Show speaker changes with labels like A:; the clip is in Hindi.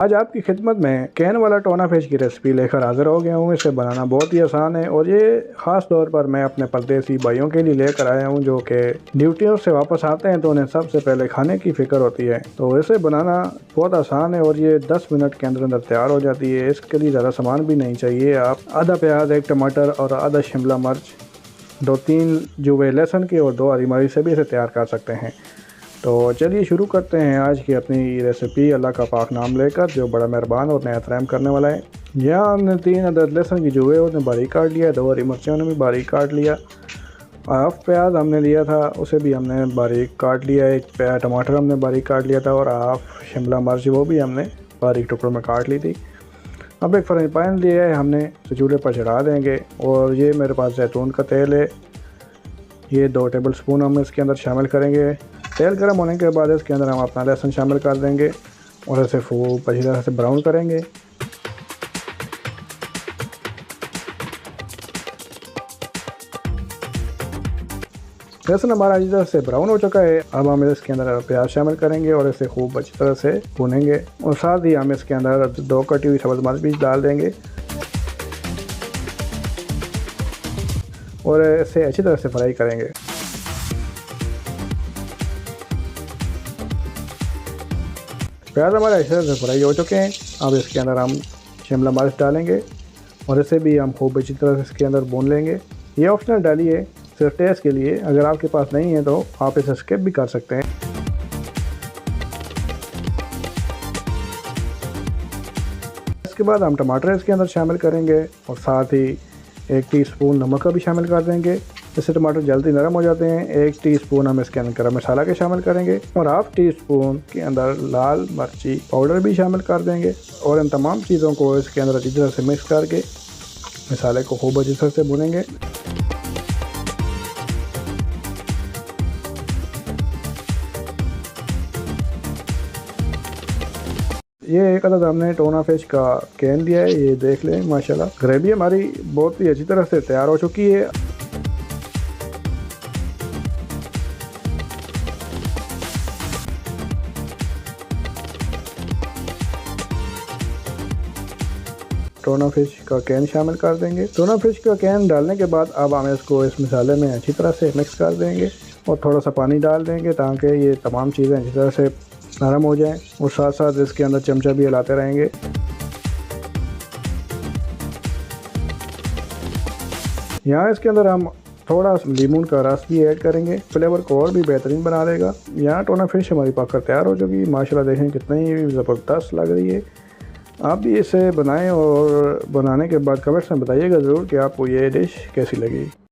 A: आज आपकी खिदमत में कैन वाला टोना फिश की रेसिपी लेकर हाजिर हो गया हूँ। इसे बनाना बहुत ही आसान है और ये ख़ास तौर पर मैं अपने परदेसी भाइयों के लिए लेकर आया हूँ जो कि ड्यूटियों से वापस आते हैं तो उन्हें सबसे पहले खाने की फ़िक्र होती है। तो इसे बनाना बहुत आसान है और ये 10 मिनट के अंदर अंदर तैयार हो जाती है। इसके लिए ज़्यादा सामान भी नहीं चाहिए। आप आधा प्याज, 1 टमाटर और आधा शिमला मिर्च, 2-3 जुवे लहसुन के और 2 हरी मिर्च से भी इसे तैयार कर सकते हैं। तो चलिए शुरू करते हैं आज की अपनी रेसिपी अल्लाह का पाक नाम लेकर, जो बड़ा मेहरबान और नहायत रहम करने वाला है। यहाँ हमने 3 अदद लहसुन की जुए उन्हें बारीक काट लिया, 2 हरी मिर्चें उन्हें भी बारीक काट लिया, हाफ प्याज हमने लिया था उसे भी हमने बारीक काट लिया, 1 टमाटर हमने बारीक काट लिया था और हाफ शिमला मिर्च वो भी हमने बारीक टुकड़ों में काट ली थी। अब एक फ्राई पैन लिया है हमने, तो चूल्हे पर चढ़ा देंगे और ये मेरे पास जैतून का तेल है, ये 2 टेबल स्पून हम इसके अंदर शामिल करेंगे। तेल गर्म होने के बाद इसके अंदर हम अपना लहसुन शामिल कर देंगे और इसे खूब अच्छी तरह से ब्राउन करेंगे। लहसुन हमारा अच्छी तरह से ब्राउन हो चुका है। अब हम इसके अंदर प्याज शामिल करेंगे और इसे खूब अच्छी तरह से भूनेंगे और साथ ही हम इसके अंदर 2 कटी हुई सब्ज़ मिर्च भी डाल देंगे और इसे अच्छी तरह से फ्राई करेंगे। प्याज हमारे अच्छी तरह से फ्राई हो चुके हैं। अब इसके अंदर हम शिमला मिर्च डालेंगे और इसे भी हम खूब अच्छी तरह से इसके अंदर भून लेंगे। ये ऑप्शनल डालिए, सिर्फ टेस्ट के लिए। अगर आपके पास नहीं है तो आप इसे स्किप भी कर सकते हैं। इसके बाद हम टमाटर इसके अंदर शामिल करेंगे और साथ ही 1 टीस्पून नमक का भी शामिल कर देंगे, इससे टमाटर जल्दी नरम हो जाते हैं। 1 टीस्पून हम इसके अंदर गरम मसाला के शामिल करेंगे और हाफ टीस्पून के अंदर लाल मिर्ची पाउडर भी शामिल कर देंगे और इन तमाम चीज़ों को इसके अंदर अच्छी तरह से मिक्स करके मसाले को खूब अच्छी तरह से भूनेंगे। ये 1 अदद हमने टोना फिश का कैन लिया है, ये देख लें माशाल्लाह। ग्रेवी हमारी बहुत ही अच्छी तरह से तैयार हो चुकी है। टोना फिश का कैन शामिल कर देंगे। टोना फिश का कैन डालने के बाद अब हम इसको इस मसाले में अच्छी तरह से मिक्स कर देंगे और थोड़ा सा पानी डाल देंगे ताकि ये तमाम चीज़ें अच्छी तरह से नरम हो जाएं और साथ साथ इसके अंदर चमचा भी हिलाते रहेंगे। यहाँ इसके अंदर हम थोड़ा लीमन का रस भी ऐड करेंगे, फ्लेवर को और भी बेहतरीन बना देगा। यहाँ टोना फिश हमारी पककर तैयार हो चुकी है। माशाल्लाह देखें कितनी ज़बरदस्त लग रही है। आप भी इसे बनाएं और बनाने के बाद कमेंट्स में बताइएगा ज़रूर कि आपको ये डिश कैसी लगी।